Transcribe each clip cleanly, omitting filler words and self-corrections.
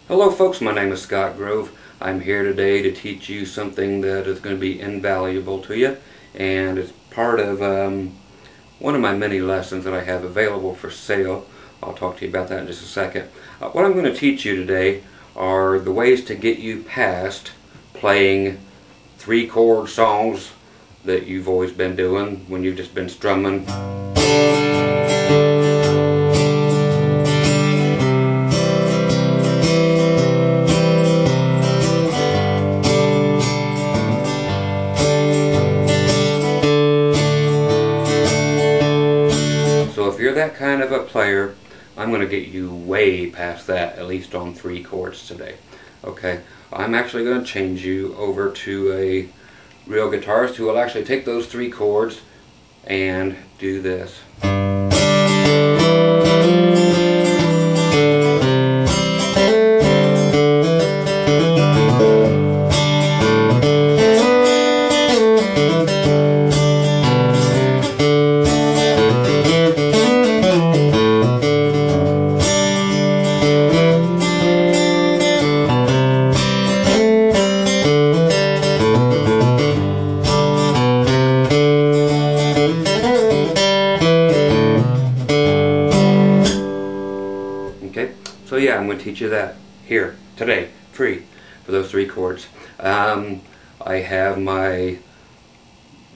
Hello folks, my name is Scott Grove. I'm here today to teach you something that is going to be invaluable to you, and it's part of one of my many lessons that I have available for sale. I'll talk to you about that in just a second. What I'm going to teach you today are the ways to get you past playing 3-chord songs that you've always been doing when you've just been strumming. So if you're that kind of a player, I'm going to get you way past that, at least on 3 chords today. Okay, I'm actually going to change you over to a real guitarist who will actually take those 3 chords and do this. Okay, so yeah, I'm going to teach you that here today, free, for those 3 chords. I have my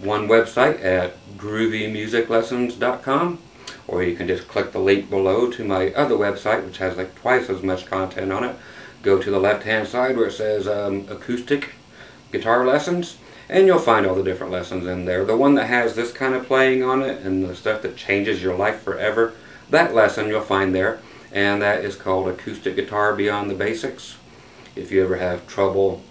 one website at groovymusiclessons.com, or you can just click the link below to my other website, which has like twice as much content on it. Go to the left hand side where it says Acoustic Guitar Lessons, and you'll find all the different lessons in there. The one that has this kind of playing on it and the stuff that changes your life forever, that lesson you'll find there, and that is called Acoustic Guitar Beyond the Basics. If you ever have trouble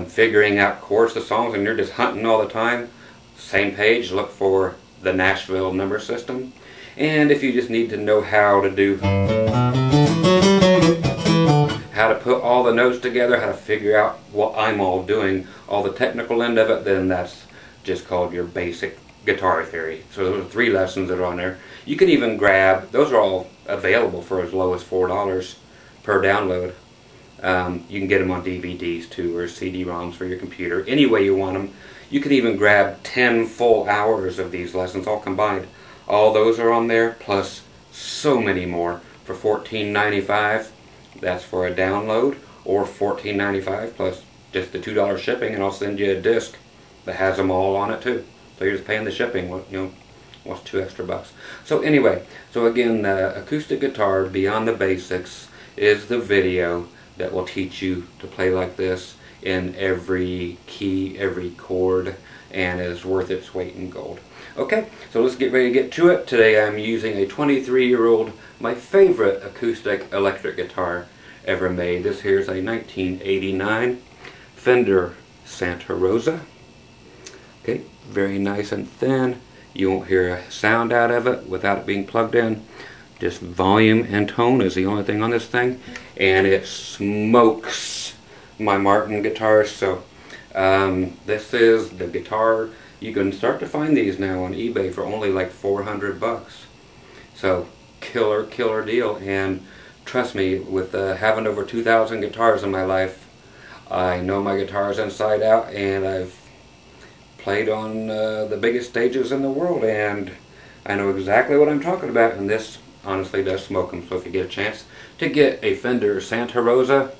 figuring out chords to songs and you're just hunting all the time, same page, look for the Nashville number system. And if you just need to know how to do, how to put all the notes together, how to figure out what I'm all doing, all the technical end of it, then that's just called your basic guitar theory. So those are 3 lessons that are on there. You can even grab, those are all available for as low as $4 per download. You can get them on DVDs too, or CD-ROMs for your computer, any way you want them. You can even grab 10 full hours of these lessons all combined. All those are on there, plus so many more for $14.95. That's for a download, or $14.95 plus just the $2 shipping, and I'll send you a disc that has them all on it too. So you're just paying the shipping, you know, what's 2 extra bucks. So anyway, so again, the Acoustic Guitar Beyond the Basics is the video that will teach you to play like this in every key, every chord, and is worth its weight in gold. Okay, so let's get ready to get to it. Today I'm using a 23-year-old, my favorite acoustic electric guitar ever made. This here is a 1989 Fender Santa Rosa. Okay, very nice and thin. You won't hear a sound out of it without it being plugged in. Just volume and tone is the only thing on this thing, and it smokes my Martin guitars. So this is the guitar. You can start to find these now on eBay for only like 400 bucks. So killer deal. And trust me, with having over 2,000 guitars in my life, I know my guitars inside out, and I've played on the biggest stages in the world, and I know exactly what I'm talking about, and this honestly does smoke them. So if you get a chance to get a Fender Santa Rosa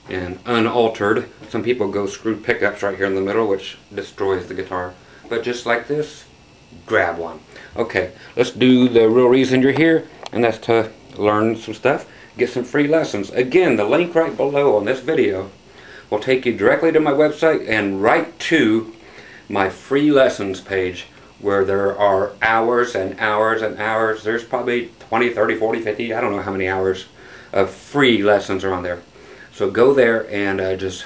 and unaltered, some people go screwed pickups right here in the middle, which destroys the guitar, but just like this, grab one. Okay, let's do the real reason you're here, and that's to learn some stuff, get some free lessons. Again, the link right below on this video will take you directly to my website and right to my free lessons page, where there are hours and hours and hours. There's probably 20, 30, 40, 50, I don't know how many hours of free lessons are on there. So go there and just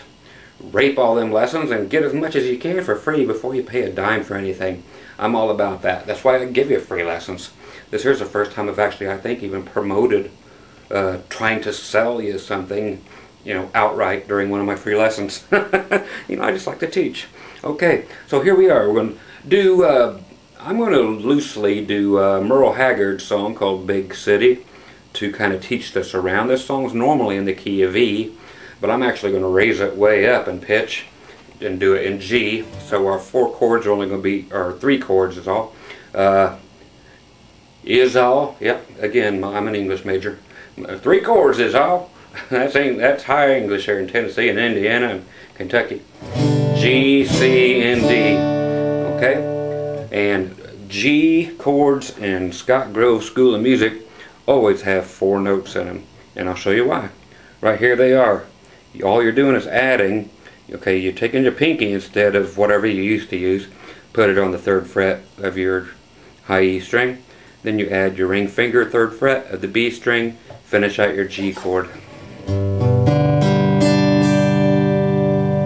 rape all them lessons and get as much as you can for free before you pay a dime for anything. I'm all about that. That's why I give you free lessons. This here's the first time I've actually, I think, even promoted trying to sell you something, you know, outright during one of my free lessons. You know, I just like to teach. Okay, so here we are. We're going to do, I'm going to loosely do Merle Haggard's song called Big City to kind of teach this around. This song's normally in the key of E, but I'm actually going to raise it way up in pitch and do it in G. So our 4 chords are only going to be, or 3 chords is all. Is all. Yep. Again, I'm an English major. 3 chords is all. That's high English here in Tennessee and Indiana and Kentucky. G, C, and D. Okay? And G chords in Scott Grove School of Music always have 4 notes in them. And I'll show you why. Right here they are. All you're doing is adding. Okay, you're taking your pinky instead of whatever you used to use. Put it on the 3rd fret of your high E string. Then you add your ring finger, 3rd fret of the B string. Finish out your G chord.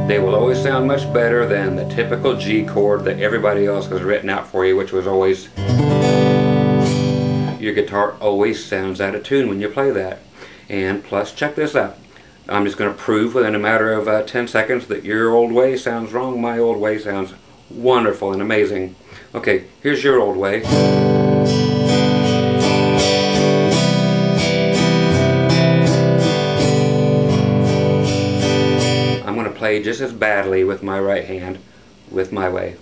They will always sound much better than the typical G chord that everybody else has written out for you, which was always, your guitar always sounds out of tune when you play that. And plus, check this out. I'm just going to prove within a matter of 10 seconds that your old way sounds wrong. My old way sounds wonderful and amazing. Okay, here's your old way. Play just as badly with my right hand with my way.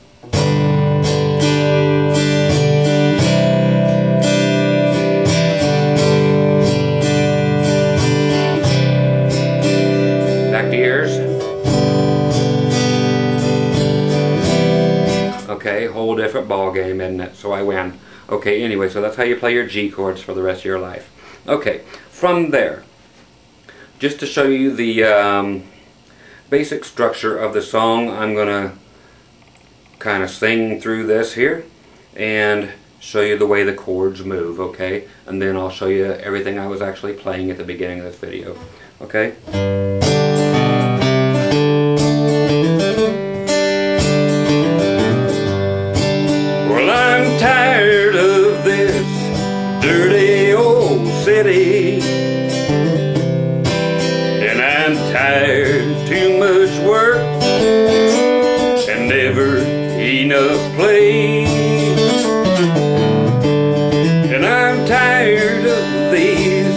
Back to yours. Okay, whole different ball game, isn't it? So I win. Okay, anyway, so that's how you play your G chords for the rest of your life. Okay, from there, just to show you the basic structure of the song, I'm gonna kind of sing through this here and show you the way the chords move, okay? And then I'll show you everything I was actually playing at the beginning of this video, okay? Well, I'm tired of this dirty old city, and I'm tired, too much work and never enough play. And I'm tired of these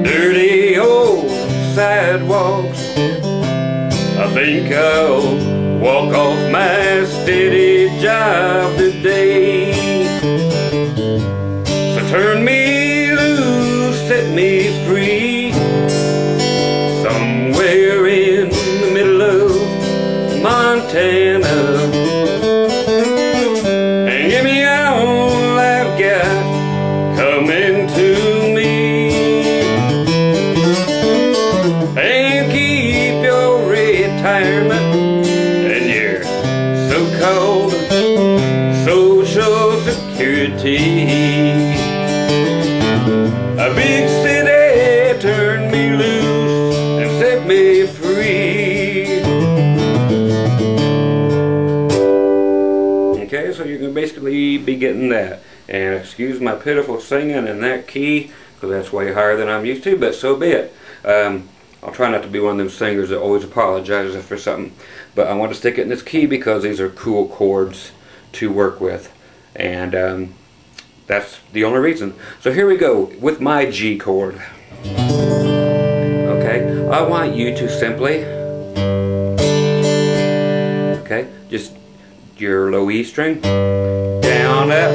dirty old sidewalks. I think I'll walk off my steady job today. So turn me loose, set me free, somewhere in the middle of Montana, and give me all I've got coming to me, and keep your retirement and your so-called Social Security. A big city turned me loose and set me free. Okay, so you can basically be getting that. And excuse my pitiful singing in that key, because that's way higher than I'm used to, but so be it. I'll try not to be one of them singers that always apologizes for something. But I want to stick it in this key because these are cool chords to work with. And that's the only reason. So here we go with my G chord. Okay, I want you to simply, okay, just your low E string, down, up.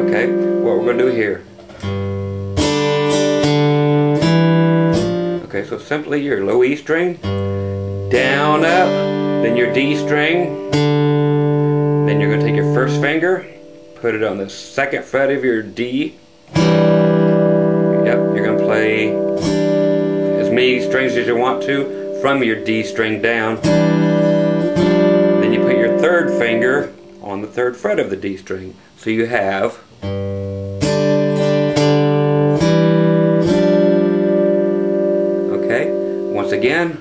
Okay, what we're going to do here. Okay, so simply your low E string, down, up, then your D string, then you're going to take your first finger, put it on the 2nd fret of your D. Yep, you're going to play as many strings as you want to from your D string down. Then you put your 3rd finger on the 3rd fret of the D string. So you have okay, once again,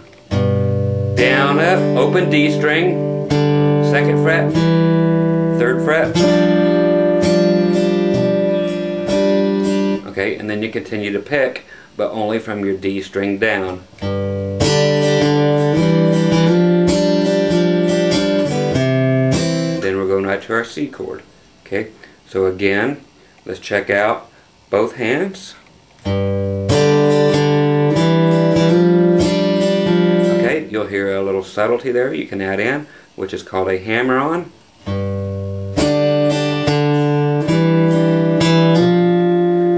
down, up, open D string, 2nd fret, 3rd fret. Okay, and then you continue to pick, but only from your D string down. Then we're going right to our C chord. Okay, so again, Let's check out both hands. Okay, you'll hear a little subtlety there you can add in, which is called a hammer-on.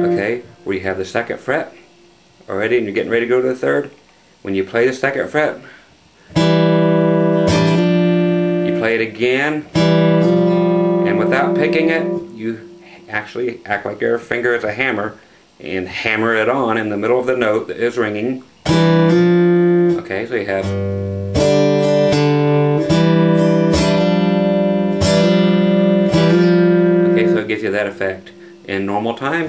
Okay, where you have the 2nd fret already and you're getting ready to go to the 3rd. When you play the 2nd fret, you play it again, and without picking it, you actually act like your finger is a hammer and hammer it on in the middle of the note that is ringing. Okay, so you have so it gives you that effect in normal time.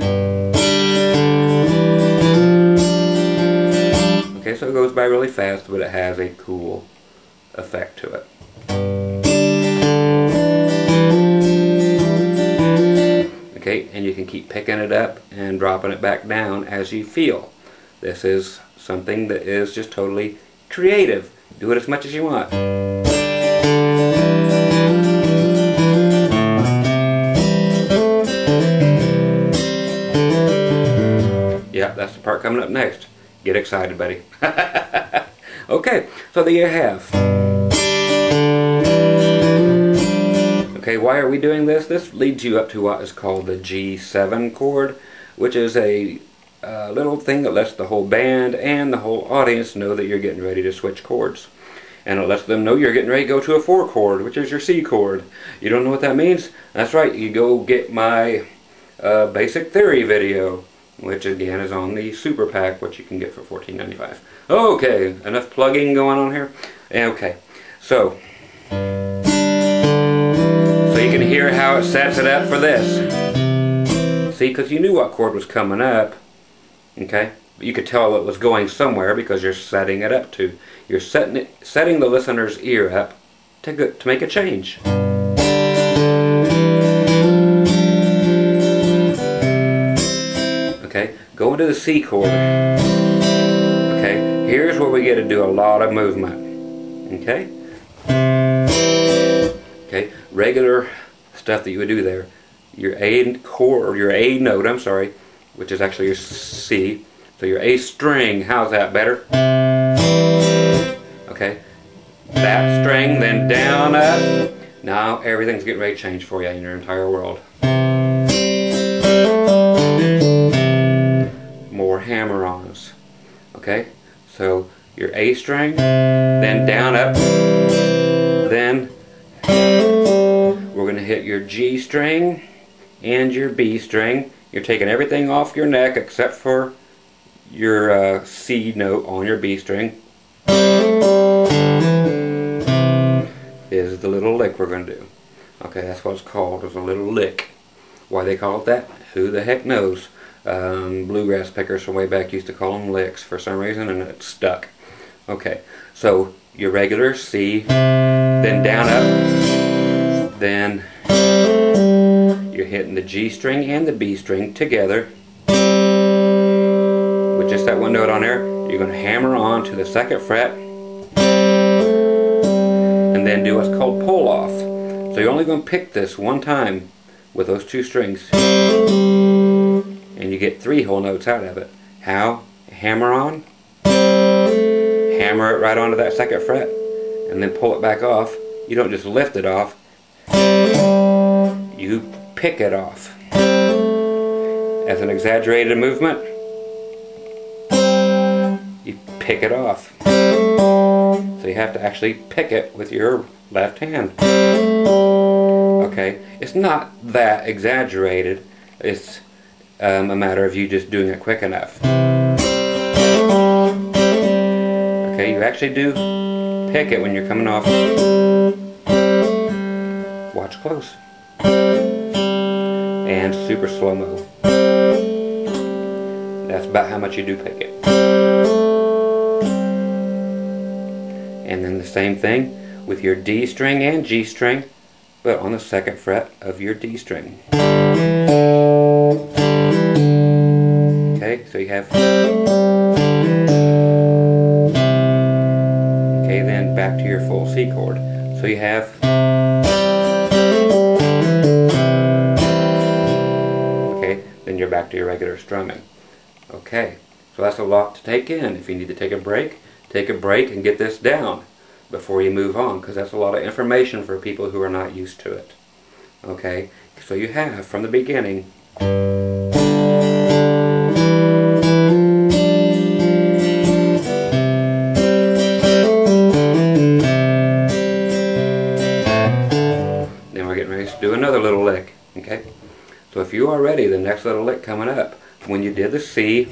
Okay, so it goes by really fast, but it has a cool effect to it. Okay, and you can keep picking it up and dropping it back down as you feel. This is something that is just totally creative. Do it as much as you want. Yeah, that's the part coming up next. Get excited, buddy. Okay, so there you have. Okay, why are we doing this? This leads you up to what is called the G7 chord, which is a little thing that lets the whole band and the whole audience know that you're getting ready to switch chords. And it lets them know you're getting ready to go to a 4 chord, which is your C chord. You don't know what that means? That's right, you go get my basic theory video, which again is on the Super Pack, which you can get for $14.95. Okay, enough plugging going on here. Okay, so you can hear how it sets it up for this. See, because you knew what chord was coming up. Okay, but you could tell it was going somewhere because you're setting it up to. You're setting the listener's ear up to make a change. Okay, go into the C chord. Okay, here's where we get to do a lot of movement. Okay? Okay, regular stuff that you would do there. Your A chord, or your A note, I'm sorry, which is actually your C. So your A string, how's that better? Okay, that string, then down, up. Now everything's getting ready to change for you in your entire world. More hammer-ons. Okay, so your A string, then down, up, then we're going to hit your G string and your B string. You're taking everything off your neck except for your C note on your B string. Is the little lick we're going to do. Okay, that's what it's called, is a little lick. Why they call it that? Who the heck knows? Bluegrass pickers from way back used to call them licks for some reason, and it stuck. Okay, so your regular C, then down, up, then you're hitting the G string and the B string together with just that one note on there. You're going to hammer on to the 2nd fret and then do what's called pull off. So you're only going to pick this one time with those 2 strings and you get 3 whole notes out of it. How? Hammer on, hammer it right onto that 2nd fret and then pull it back off. You don't just lift it off, you pick it off. As an exaggerated movement, you pick it off. So you have to actually pick it with your left hand. Okay, it's not that exaggerated. It's a matter of you just doing it quick enough. Okay, you actually do pick it when you're coming off. Watch close. And super slow-mo. That's about how much you do pick it. And then the same thing with your D string and G string, but on the 2nd fret of your D string. Okay, so you have... Okay, then back to your full C chord. So you have... Okay, then you're back to your regular strumming. Okay, so that's a lot to take in. If you need to take a break and get this down before you move on, because that's a lot of information for people who are not used to it. Okay, so you have from the beginning. Then we're getting ready to do another little lick. Okay, so if you are ready, the next little lick coming up, when you did the C,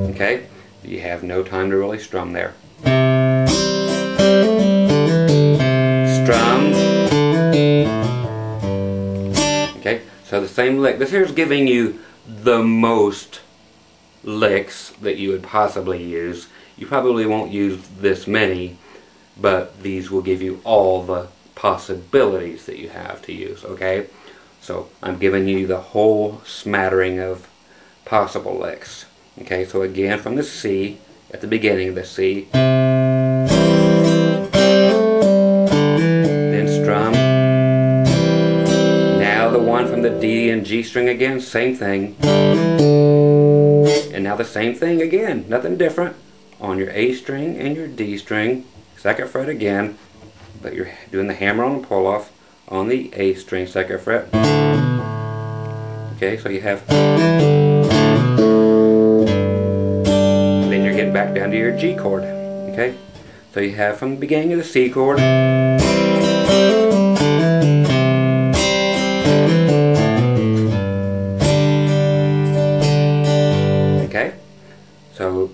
okay, you have no time to really strum there. Strum. Okay, so the same lick. This here is giving you the most licks that you would possibly use. You probably won't use this many, but these will give you all the possibilities that you have to use. Okay, so I'm giving you the whole smattering of possible licks. Okay, so again from the C, at the beginning of the C, then strum. Now the one from the D and G string again, same thing. And now the same thing again, nothing different, on your A string and your D string, second fret again, but you're doing the hammer on and pull off on the A string, second fret. Okay, so you have, then you're getting back down to your G chord. Okay, so you have from the beginning of the C chord, okay, so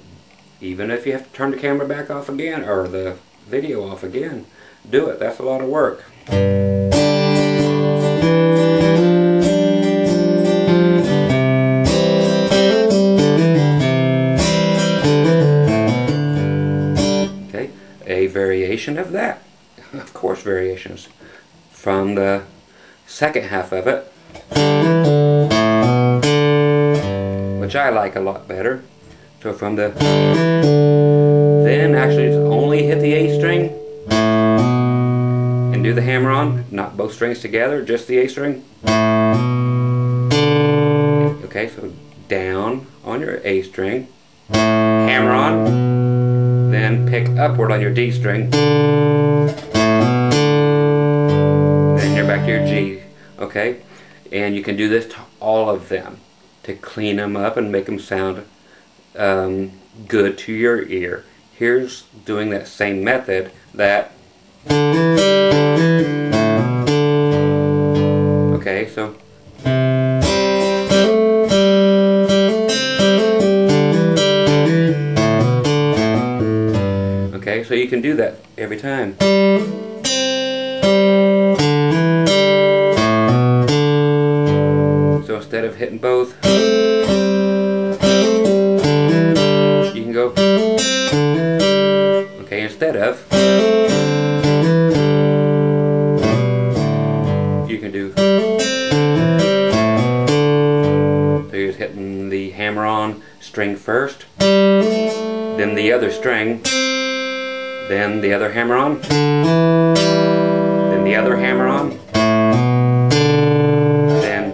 even if you have to turn the camera back off again, or the video off again, do it. That's a lot of work. Okay, a variation of that. Of course, variations. From the second half of it, which I like a lot better. So from the, then actually just only hit the A string and do the hammer on, not both strings together, just the A string. Okay, so down on your A string, hammer on, then pick upward on your D string, then you're back to your G. Okay, and you can do this to all of them to clean them up and make them sound good to your ear. Here's doing that same method that, okay, so okay, so you can do that every time. So instead of hitting both, you can go, okay, instead of, you can do, so you're just hitting the hammer on string first, then the other string, then the other hammer on, then the other hammer on, then,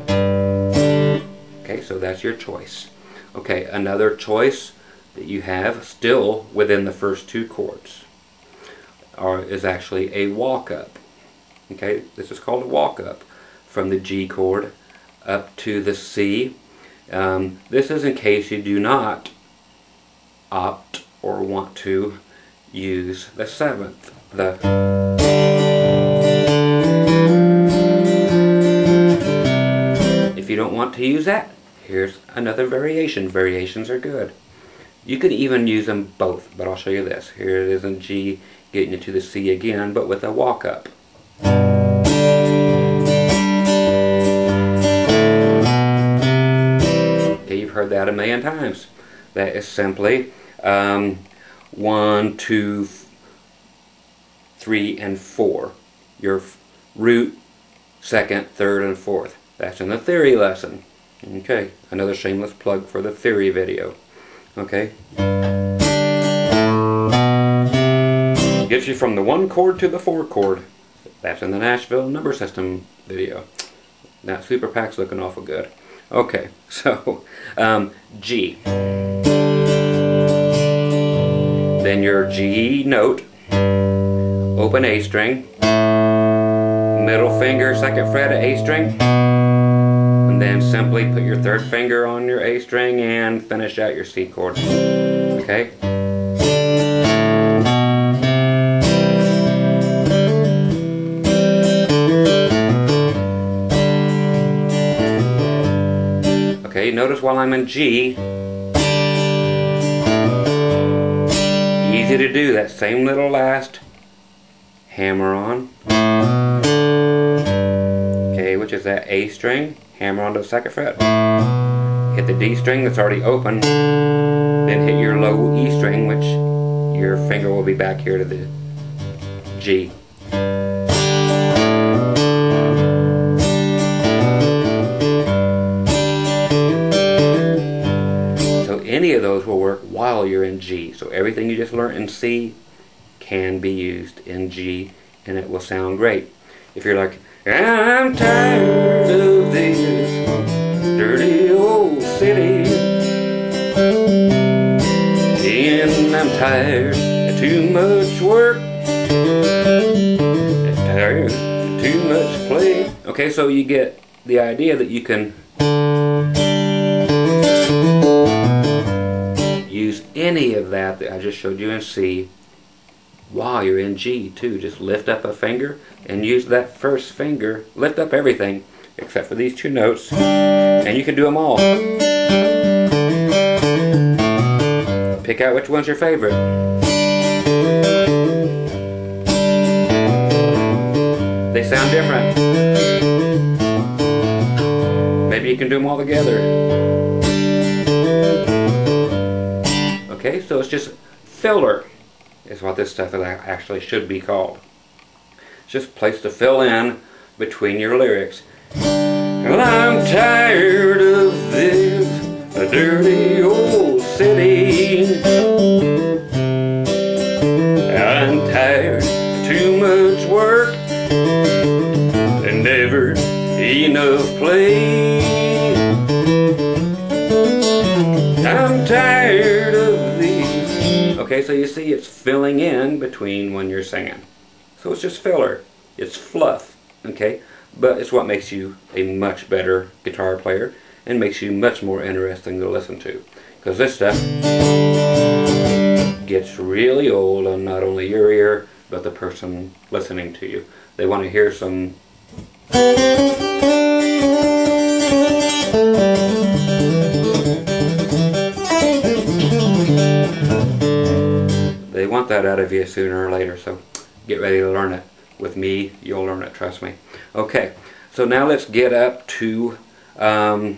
okay, so that's your choice. Okay, another choice that you have still within the first two chords is actually a walk up. Okay, this is called a walk up from the G chord up to the C. This is in case you do not opt or want to use the seventh. If you don't want to use that, here's another variation. Variations are good. You could even use them both, but I'll show you this. Here it is in G, getting into the C again, but with a walk up. Okay, you've heard that a million times. That is simply 1, 2, 3, and 4. Your root, second, third, and fourth. That's in the theory lesson. Okay, another shameless plug for the theory video. Okay, gets you from the 1 chord to the 4 chord. That's in the Nashville number system video. That super pack's looking awful good. Okay, so G. Then your G note, open A string, middle finger, 2nd fret of A string, and then simply put your 3rd finger on your A string and finish out your C chord. Okay? Okay, notice while I'm in G, easy to do that same little last hammer on. Okay, which is that A string, hammer onto the 2nd fret. Hit the D string that's already open, then hit your low E string, which your finger will be back here to the G. Any of those will work while you're in G. So everything you just learned in C can be used in G, and it will sound great. If you're like, I'm tired of this dirty old city, and I'm tired of too much work, I'm tired of too much play. Okay, so you get the idea that you can use any of that I just showed you in C while you're in G too. Just lift up a finger and use that first finger. Lift up everything except for these 2 notes, and you can do them all. Pick out which one's your favorite. They sound different. Maybe you can do them all together. Okay, so it's just filler is what this stuff actually should be called. It's just a place to fill in between your lyrics. Well, I'm tired of this dirty old city. I'm tired of too much work and never enough play. I'm tired of these. Okay, so you see it's filling in between when you're singing. So it's just filler. It's fluff, okay? But it's what makes you a much better guitar player and makes you much more interesting to listen to. Because this stuff gets really old on not only your ear, but the person listening to you. They want to hear some... They want that out of you sooner or later, so get ready to learn it. With me, you'll learn it, trust me. Okay, so now let's get up to the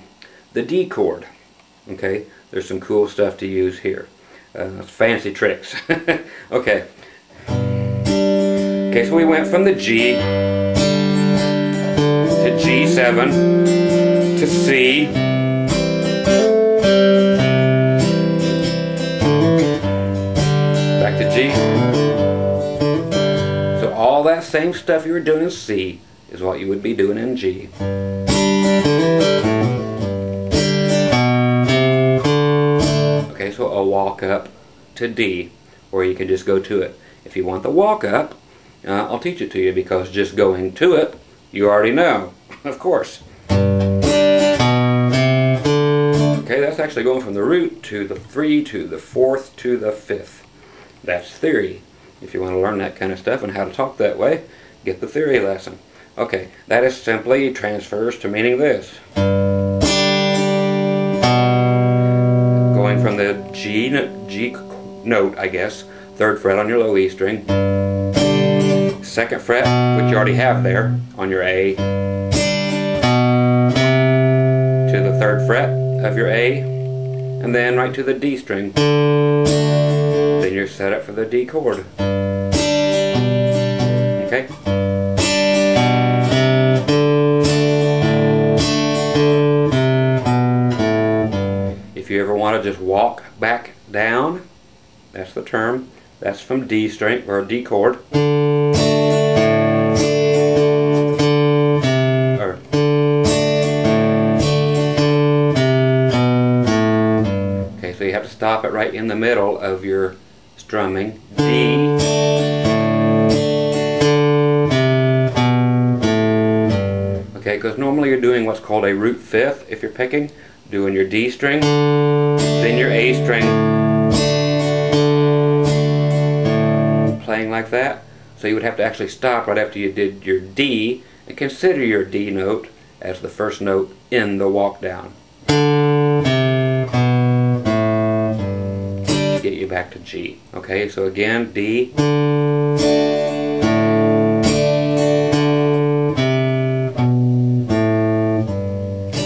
D chord. Okay, there's some cool stuff to use here. Fancy tricks. Okay. Okay, so we went from the G to G7 to C. Back to G. So all that same stuff you were doing in C is what you would be doing in G. Okay, so a walk up to D, or you can just go to it. If you want the walk up, I'll teach it to you, because just going to it, you already know, of course. Okay, that's actually going from the root to the 3 to the 4th to the 5th. That's theory. If you want to learn that kind of stuff and how to talk that way, get the theory lesson. Okay, that is simply transfers to meaning this. Going from the G note, I guess, 3rd fret on your low E string, 2nd fret, which you already have there, on your A, to the 3rd fret of your A, and then right to the D string. Then you're set up for the D chord. Okay? If you ever want to just walk back down, that's the term. That's from D string, or D chord. have to stop it right in the middle of your strumming. D. Okay, because normally you're doing what's called a root fifth if you're picking. Doing your D string, then your A string, playing like that. So you would have to actually stop right after you did your D and consider your D note as the first note in the walk down. To get you back to G. Okay, so again, D.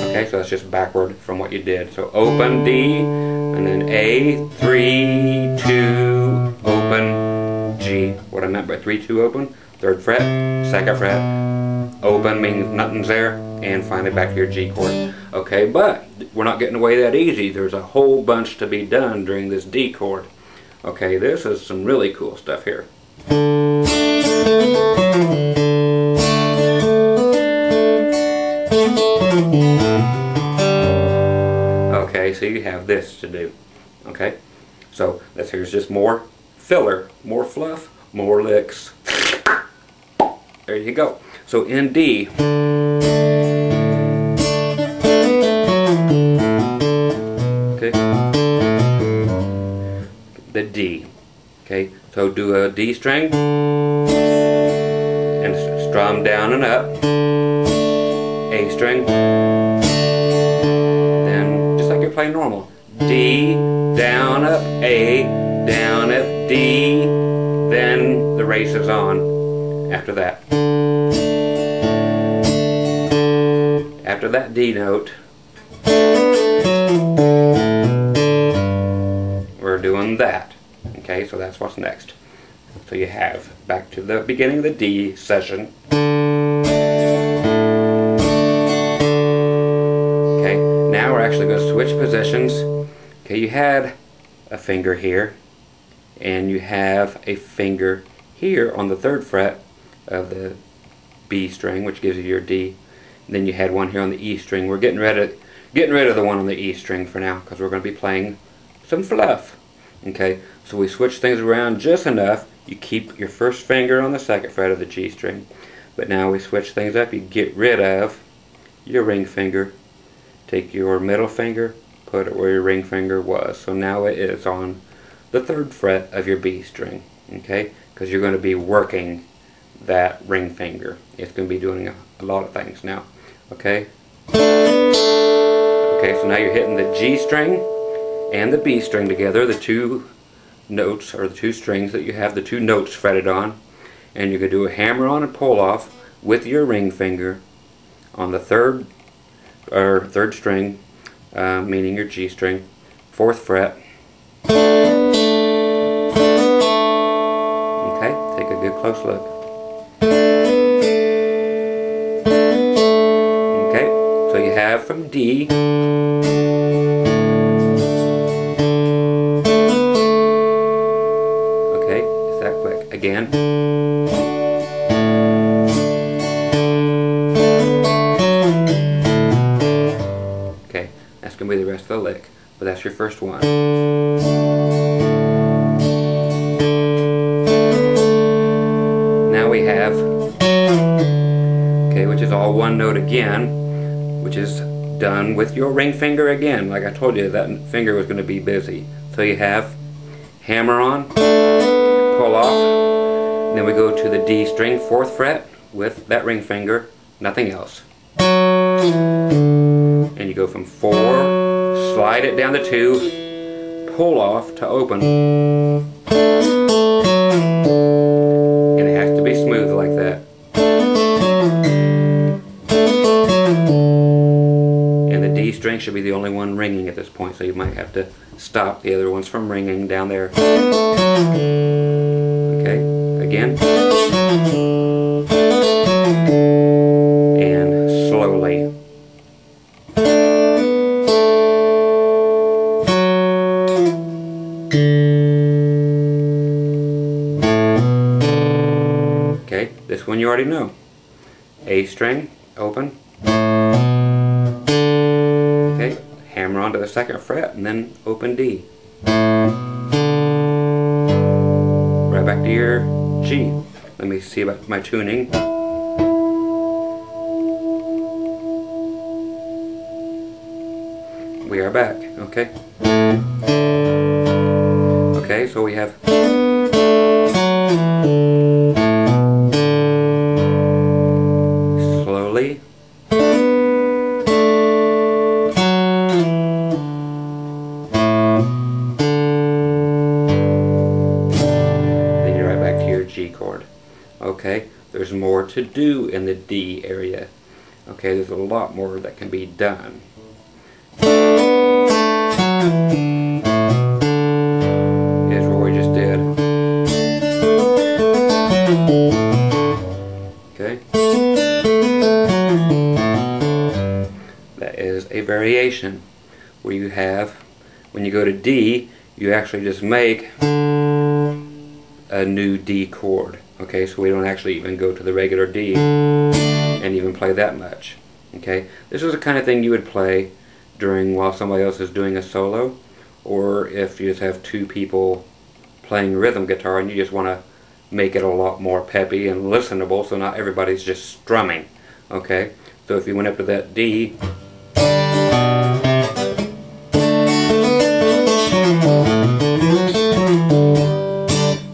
Okay, so that's just backward from what you did. So open D, and then A, 3, 2, open, G. What I meant by 3, 2, open, 3rd fret, 2nd fret, open means nothing's there, and finally back to your G chord. Okay, but we're not getting away that easy. There's a whole bunch to be done during this D chord. Okay, this is some really cool stuff here. Okay, so you have this to do. Okay, so here's just more filler, more fluff, more licks. There you go. So in D, okay, the D. Okay, so do a D string and strum down and up, A string, then just like you're playing normal, D, down, up, A, down, up, D, then the race is on after that. After that D note, we're doing that. Okay, so that's what's next. So you have back to the beginning of the D session. Okay, now we're actually going to switch positions. Okay, you had a finger here, and you have a finger here on the 3rd fret of the B string, which gives you your D. And then you had one here on the E string. We're getting rid of the one on the E string for now, because we're going to be playing some fluff. Okay, so we switch things around just enough. You keep your first finger on the 2nd fret of the G string, but now we switch things up. You get rid of your ring finger, take your middle finger, put it where your ring finger was. So now it is on the 3rd fret of your B string. Okay, because you're going to be working that ring finger. It's going to be doing a lot of things now. Okay. Okay, so now you're hitting the G string and the B string together, the two notes, or the two strings that you have the two notes fretted on, and you're going to do a hammer on and pull off with your ring finger on the third string, meaning your G string, 4th fret. Okay, take a good close look. Okay, so you have from D, again. Okay, that's going to be the rest of the lick, but that's your first one. Now we have, okay, which is all one note again, which is done with your ring finger again. Like I told you, that finger was going to be busy. So you have hammer on, pull off. Then we go to the D string, 4th fret, with that ring finger, nothing else. And you go from 4, slide it down to 2, pull off to open. And it has to be smooth like that. And the D string should be the only one ringing at this point, so you might have to stop the other ones from ringing down there. Okay, again. And slowly. Okay, this one you already know. A string, open. Okay, hammer onto the 2nd fret and then open D. Right back to your G. Let me see about my tuning. We are back, okay? Okay, so we have slowly. Then you're right back to your G chord. Okay, there's more to do in the D area. Okay, there's a lot more that can be done. Here's what we just did. Okay. That is a variation where you have, when you go to D, you actually just make a new D chord. Okay, so we don't actually even go to the regular D and even play that much. Okay, this is the kind of thing you would play during while somebody else is doing a solo, or if you just have two people playing rhythm guitar and you just want to make it a lot more peppy and listenable so not everybody's just strumming. Okay, so if you went up to that D,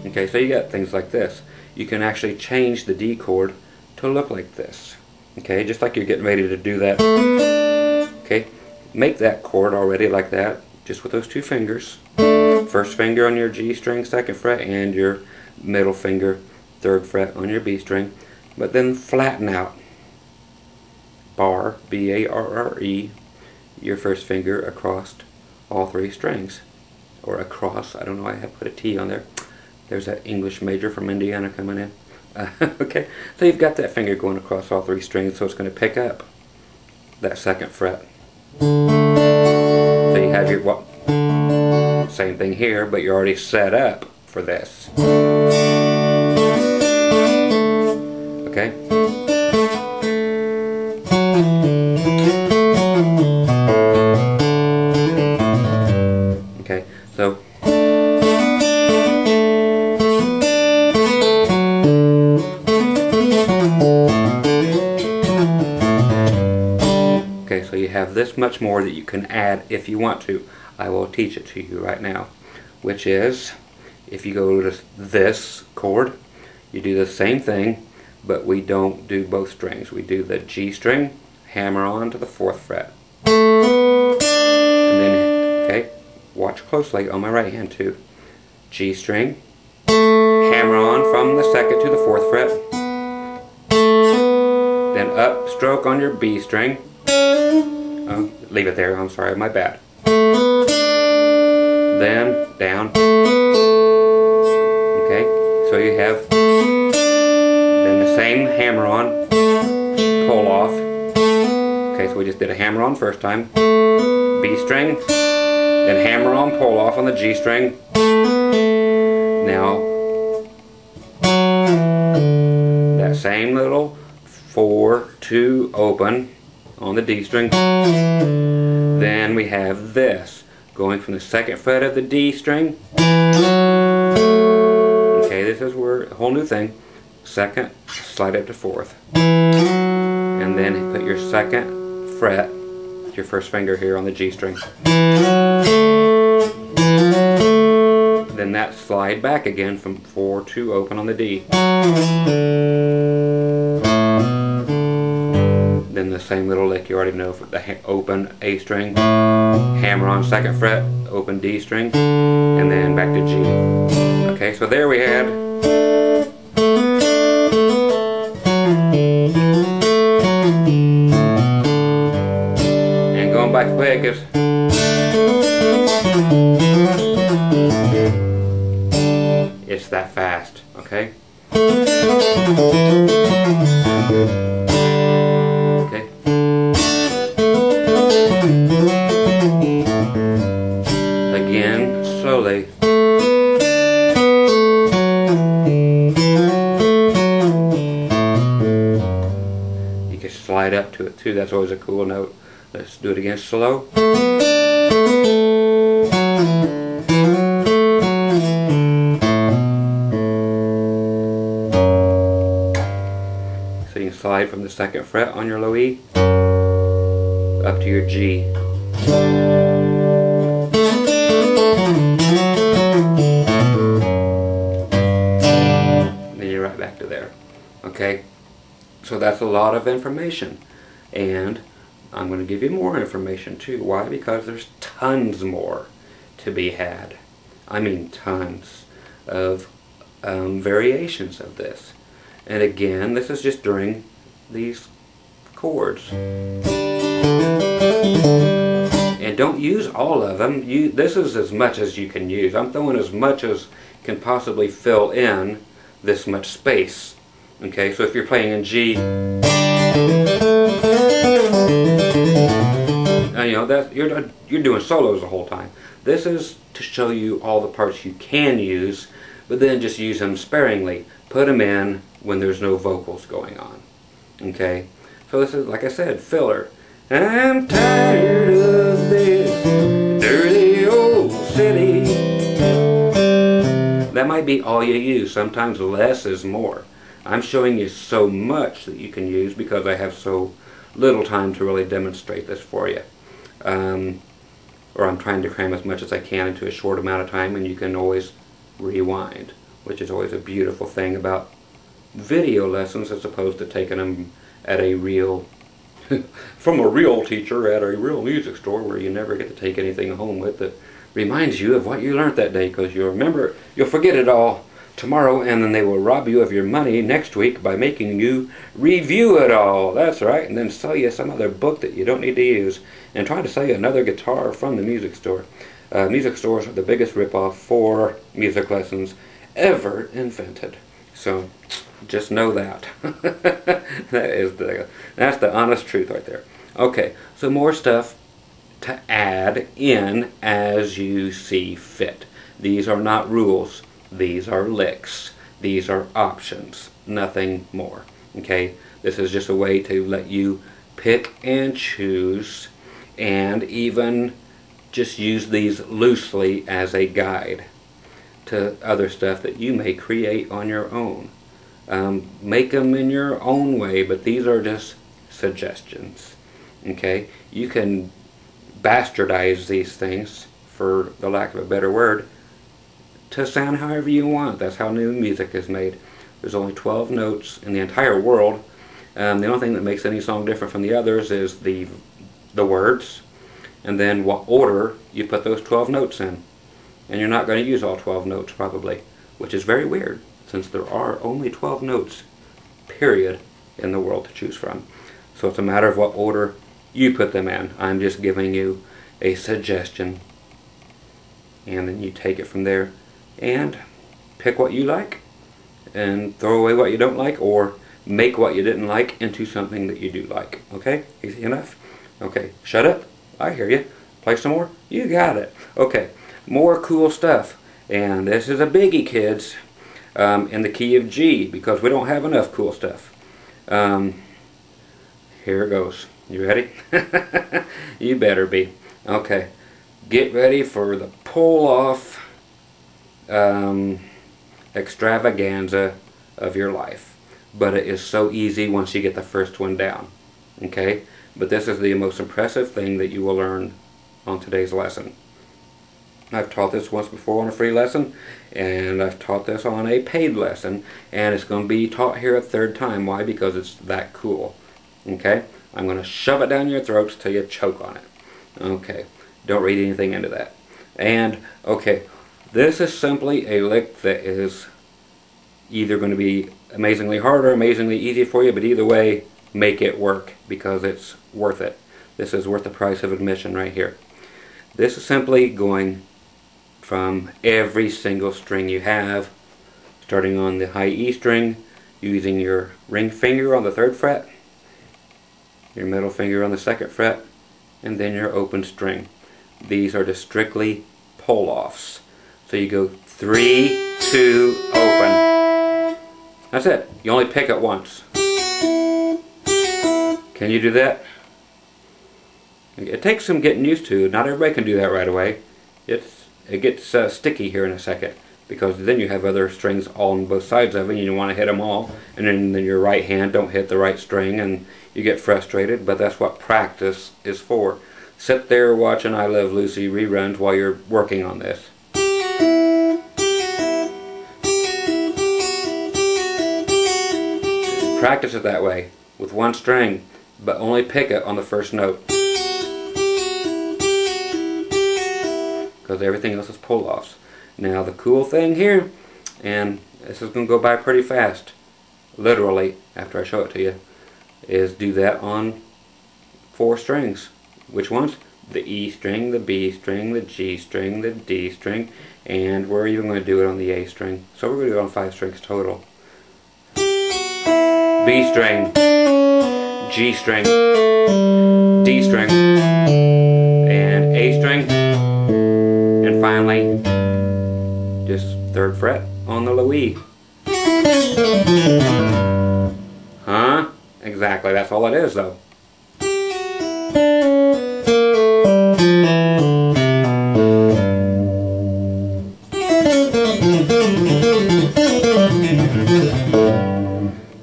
okay, so you got things like this. You can actually change the D chord to look like this. Okay, just like you're getting ready to do that. Okay, make that chord already like that, just with those two fingers. First finger on your G string, 2nd fret, and your middle finger, 3rd fret on your B string. But then flatten out. Bar, B-A-R-R-E, your first finger across all 3 strings. Or across, I don't know why I have put a T on there. There's that English major from Indiana coming in. Okay, so you've got that finger going across all 3 strings, so it's going to pick up that 2nd fret. So you have your, well, same thing here, but you're already set up for this. Okay? Okay, so you have this much more that you can add if you want to. I will teach it to you right now, which is, if you go to this chord, you do the same thing, but we don't do both strings. We do the G string, hammer on to the 4th fret. And then, okay, watch closely on my right hand too. G string, hammer on from the 2nd to the 4th fret. Then up stroke on your B string. Leave it there, I'm sorry, my bad. Then down. Okay, so you have then the same hammer on, pull off. Okay, so we just did a hammer on first time, B string, then hammer on, pull off on the G string. Now that same little 4-2 open on the D string. Then we have this going from the 2nd fret of the D string. Okay, this is where a whole new thing. 2nd, slide up to 4th, and then put your 2nd fret with your first finger here on the G string. Then that slide back again from 4-2 open on the D. Then the same little lick you already know for the open A string, hammer on 2nd fret, open D string, and then back to G. Okay, so there we had and going back quick is it's that fast, okay? Again, slowly. You can slide up to it too, that's always a cool note. Let's do it again slow. slide from the 2nd fret on your low E up to your G. Then you're right back to there. Okay? So that's a lot of information. And I'm going to give you more information too. Why? Because there's tons more to be had. I mean tons of variations of this. And again, this is just during these chords. And don't use all of them. This is as much as you can use. I'm throwing as much as can possibly fill in this much space. Okay, so if you're playing in G, you know that you're doing solos the whole time. This is to show you all the parts you can use, but then just use them sparingly. Put them in when there's no vocals going on. Okay, so this is, like I said, filler. I'm tired of this dirty old city. That might be all you use. Sometimes less is more. I'm showing you so much that you can use because I have so little time to really demonstrate this for you. Or I'm trying to cram as much as I can into a short amount of time, and you can always rewind, which is always a beautiful thing about video lessons as opposed to taking them at a real from a real teacher at a real music store where you never get to take anything home with that reminds you of what you learned that day, because you'll forget it all tomorrow, and then they will rob you of your money next week by making you review it all. That's right, and then sell you some other book that you don't need to use, and try to sell you another guitar from the music store. Music stores are the biggest ripoff for music lessons ever invented. So just know that. That's the honest truth right there. Okay, so more stuff to add in as you see fit. These are not rules. These are licks. These are options. Nothing more. Okay? This is just a way to let you pick and choose, and even just use these loosely as a guide to other stuff that you may create on your own. Make them in your own way, but these are just suggestions. Okay? You can bastardize these things, for the lack of a better word, to sound however you want. That's how new music is made. There's only 12 notes in the entire world. The only thing that makes any song different from the others is the words, and then what order you put those 12 notes in. And you're not going to use all 12 notes probably, which is very weird, since there are only 12 notes, period, in the world to choose from. So it's a matter of what order you put them in. I'm just giving you a suggestion, and then you take it from there and pick what you like and throw away what you don't like, or make what you didn't like into something that you do like. Okay? Easy enough? Okay, shut up. I hear you. Play some more? You got it. Okay, more cool stuff. And this is a biggie, kids, in the key of G, because we don't have enough cool stuff. Here it goes. You ready? You better be. Okay, get ready for the pull-off extravaganza of your life. But it is so easy once you get the first one down. Okay? But this is the most impressive thing that you will learn on today's lesson. I've taught this once before on a free lesson, and I've taught this on a paid lesson, and it's going to be taught here a third time. Why? Because it's that cool. Okay? I'm going to shove it down your throats till you choke on it. Okay. Don't read anything into that. And, okay, this is simply a lick that is either going to be amazingly hard or amazingly easy for you, but either way, make it work, because it's worth it. This is worth the price of admission right here. This is simply going from every single string you have, starting on the high E string, using your ring finger on the 3rd fret, your middle finger on the 2nd fret, and then your open string. These are just strictly pull-offs. So you go 3, 2, open. That's it. You only pick it once. Can you do that? It takes some getting used to. Not everybody can do that right away. It gets sticky here in a second. because then you have other strings on both sides of it and you want to hit them all, and then your right hand don't hit the right string and you get frustrated. But that's what practice is for. Sit there watching I Love Lucy reruns while you're working on this. Practice it that way with one string, but only pick it on the first note, because everything else is pull-offs. Now the cool thing here, and this is going to go by pretty fast, literally after I show it to you, is do that on 4 strings. Which ones? The E string, the B string, the G string, the D string, and we're even going to do it on the A string. So we're going to do it on 5 strings total. B string, G string, D string, and A string, and finally just 3rd fret on the low E. Huh? Exactly, that's all it is though.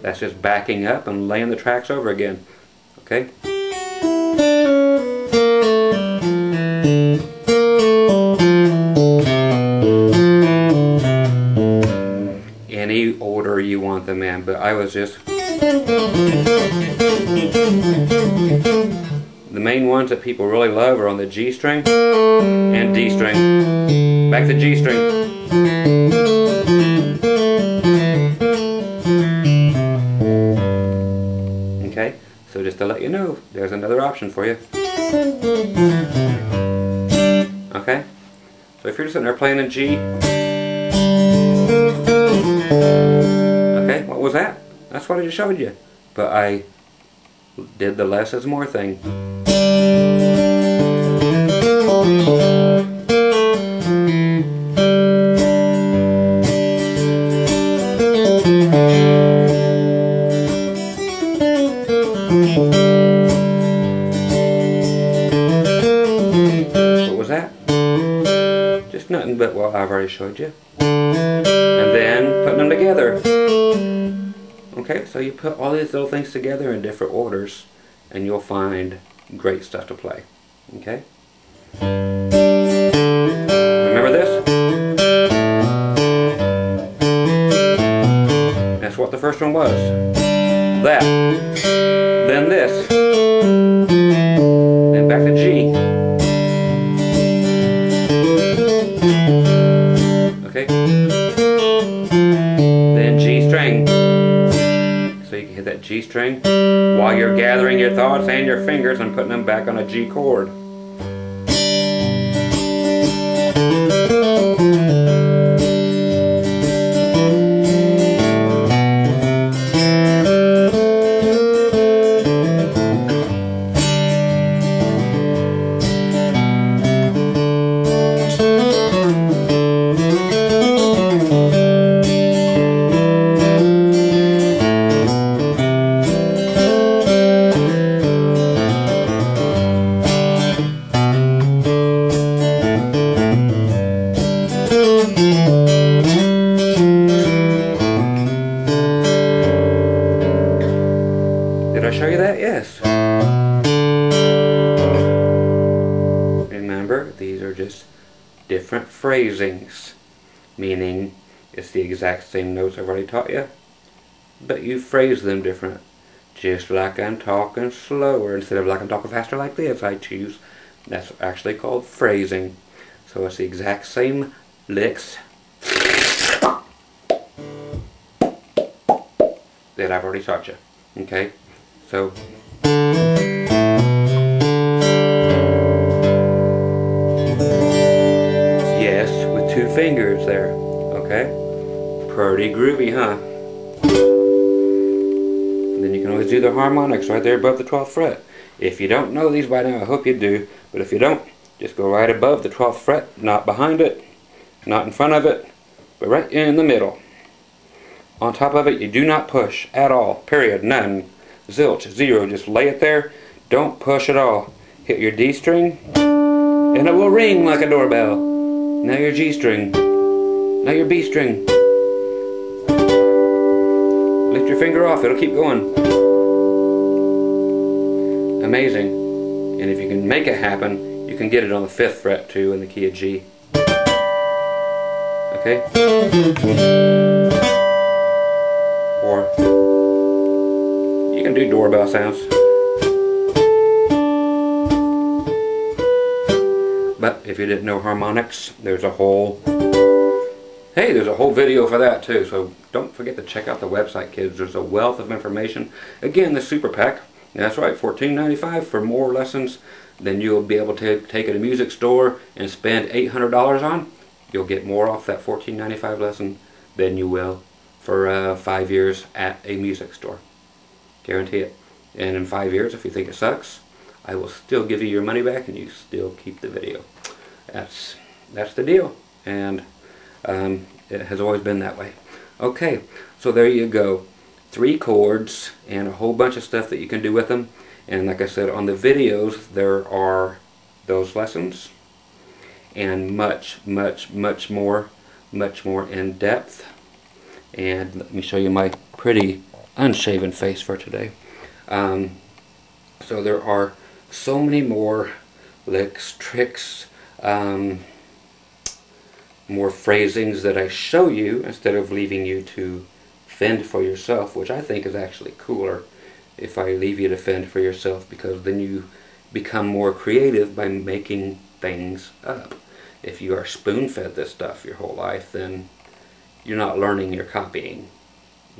That's just backing up and laying the tracks over again. Okay? Any order you want them in, but I was just... The main ones that people really love are on the G string and D string. Back to G string. Okay, so just to let you know, there's another option for you. Okay, so if you're just sitting there playing in G, okay, what was that? That's what I just showed you. But I did the less is more thing. What was that? Just nothing but what I've already showed you. And then putting them together. Okay, so you put all these little things together in different orders and you'll find great stuff to play. Okay? Remember this? That's what the first one was. That. Then this. Then back to G. Okay? Then G string. So you can hit that G string while you're gathering your thoughts and your fingers and putting them back on a G chord. Did I show you that? Yes. Remember, these are just different phrasings, meaning it's the exact same notes I've already taught you, but you phrase them different. Just like I'm talking slower instead of like I'm talking faster like this, I choose. That's actually called phrasing. So it's the exact same licks that I've already taught you. Okay? So yes, with 2 fingers there. Okay? Pretty groovy, huh? And then you can always do the harmonics right there above the 12th fret. If you don't know these by now, I hope you do. But if you don't, just go right above the 12th fret, not behind it, not in front of it, but right in the middle. On top of it, you do not push at all. Period. None. Zilch. Zero. Just lay it there. Don't push at all. Hit your D string, and it will ring like a doorbell. Now your G string. Now your B string. Lift your finger off, it'll keep going. Amazing. And if you can make it happen, you can get it on the 5th fret too in the key of G. Okay? Or you can do doorbell sounds. But if you didn't know harmonics, there's a whole video for that too. So don't forget to check out the website, kids. There's a wealth of information. Again, the super pack. That's right, $14.95 for more lessons than you'll be able to take at a music store and spend $800 on. You'll get more off that $14.95 lesson than you will for 5 years at a music store. Guarantee it. And in 5 years, if you think it sucks, I will still give you your money back and you still keep the video. That's the deal. And it has always been that way. Okay, so there you go. 3 chords and a whole bunch of stuff that you can do with them. And like I said, on the videos there are those lessons and much more in depth. And let me show you my pretty unshaven face for today. So there are so many more licks, tricks, more phrasings that I show you instead of leaving you to fend for yourself, which I think is actually cooler if I leave you to fend for yourself, because then you become more creative by making things up. If you are spoon-fed this stuff your whole life, then you're not learning, you're copying.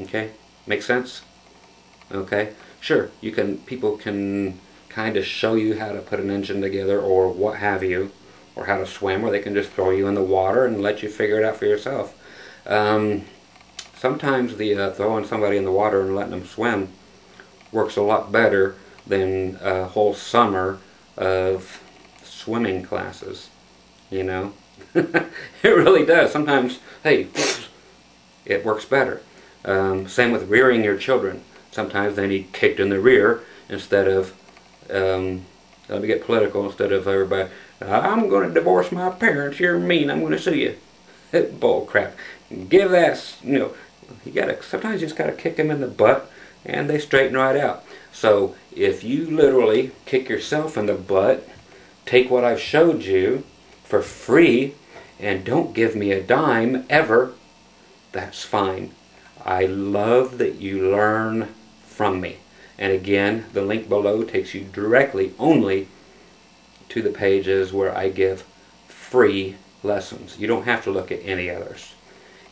Okay? Make sense? Okay? Sure, people can kind of show you how to put an engine together or what have you, or how to swim, or they can just throw you in the water and let you figure it out for yourself. Sometimes the throwing somebody in the water and letting them swim works a lot better than a whole summer of swimming classes, you know. It really does. Sometimes, hey, it works better. Same with rearing your children. Sometimes they need kicked in the rear instead of, let me get political, instead of everybody, I'm going to divorce my parents, you're mean, I'm going to sue you. Bull crap. Give that, you know, sometimes you just got to kick them in the butt and they straighten right out. So if you literally kick yourself in the butt, take what I've showed you for free and don't give me a dime ever, that's fine. I love that you learn from me. And again, the link below takes you directly only to the pages where I give free lessons. You don't have to look at any others.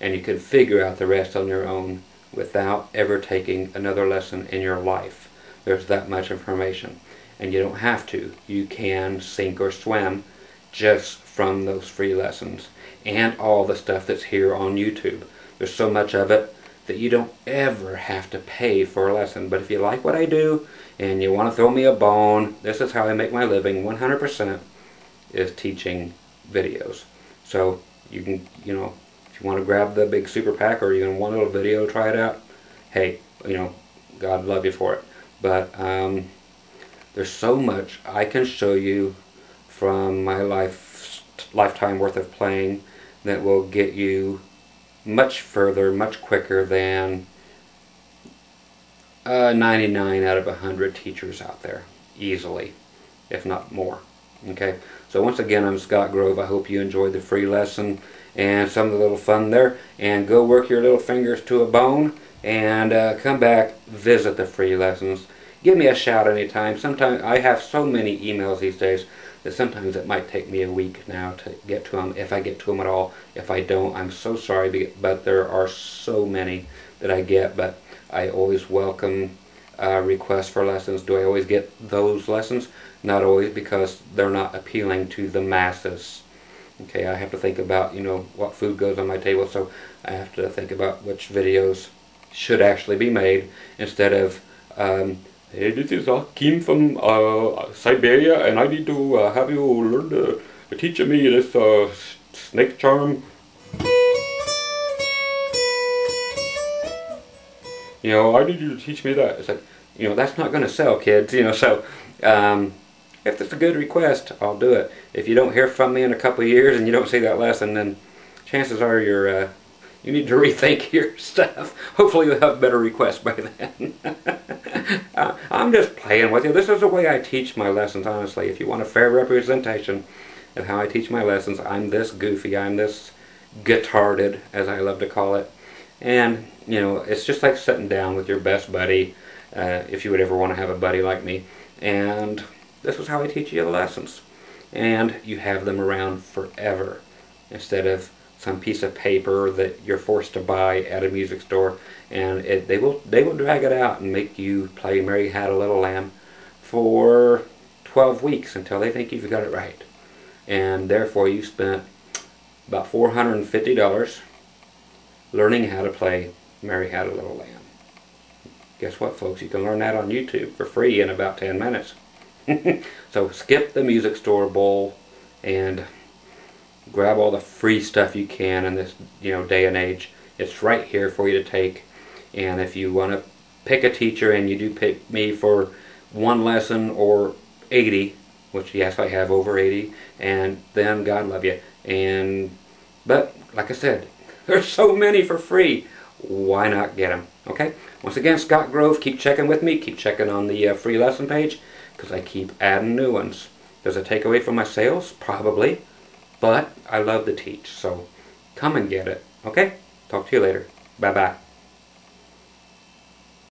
And you can figure out the rest on your own without ever taking another lesson in your life. There's that much information. And you don't have to. You can sink or swim just from those free lessons and all the stuff that's here on YouTube. There's so much of it that you don't ever have to pay for a lesson. But if you like what I do and you want to throw me a bone, this is how I make my living 100%, is teaching videos. So you can, you know, if you want to grab the big super pack or even one little video, try it out, hey, you know, God love you for it. But there's so much I can show you from my lifetime worth of playing that will get you much further, much quicker than 99 out of 100 teachers out there, easily, if not more. Okay, so once again, I'm Scott Grove. I hope you enjoyed the free lesson and some of the little fun there, and go work your little fingers to a bone and come back, visit the free lessons. Give me a shout anytime. Sometimes I have so many emails these days that sometimes it might take me a week now to get to them, if I get to them at all. If I don't, I'm so sorry, but there are so many that I get. But I always welcome requests for lessons. Do I always get those lessons? Not always, because they're not appealing to the masses. Okay, I have to think about, you know, what food goes on my table, so I have to think about which videos should actually be made instead of, hey, this is Kim from Siberia, and I need to have you learn to teach me this snake charm. You know, I need you to teach me that. It's like, you know, that's not going to sell, kids. You know, so if it's a good request, I'll do it. If you don't hear from me in a couple of years and you don't see that lesson, then chances are you need to rethink your stuff. Hopefully you'll have better requests by then. I'm just playing with you. This is the way I teach my lessons, honestly. If you want a fair representation of how I teach my lessons, I'm this goofy, I'm this guitarded, as I love to call it. And, you know, it's just like sitting down with your best buddy, if you would ever want to have a buddy like me. And this is how I teach you the lessons. And you have them around forever, instead of some piece of paper that you're forced to buy at a music store, and they will drag it out and make you play Mary Had a Little Lamb for 12 weeks until they think you've got it right. And therefore you spent about $450 learning how to play Mary Had a Little Lamb. Guess what, folks? You can learn that on YouTube for free in about 10 minutes. So skip the music store bowl and grab all the free stuff you can in this, you know, day and age. It's right here for you to take. And if you want to pick a teacher, and you do pick me for one lesson or 80, which yes, I have over 80, and then God love you. But like I said, there's so many for free. Why not get them? Okay? Once again, Scott Grove. Keep checking with me. Keep checking on the free lesson page, because I keep adding new ones. Does it take away from my sales? Probably. But I love to teach, so come and get it. Okay? Talk to you later. Bye-bye.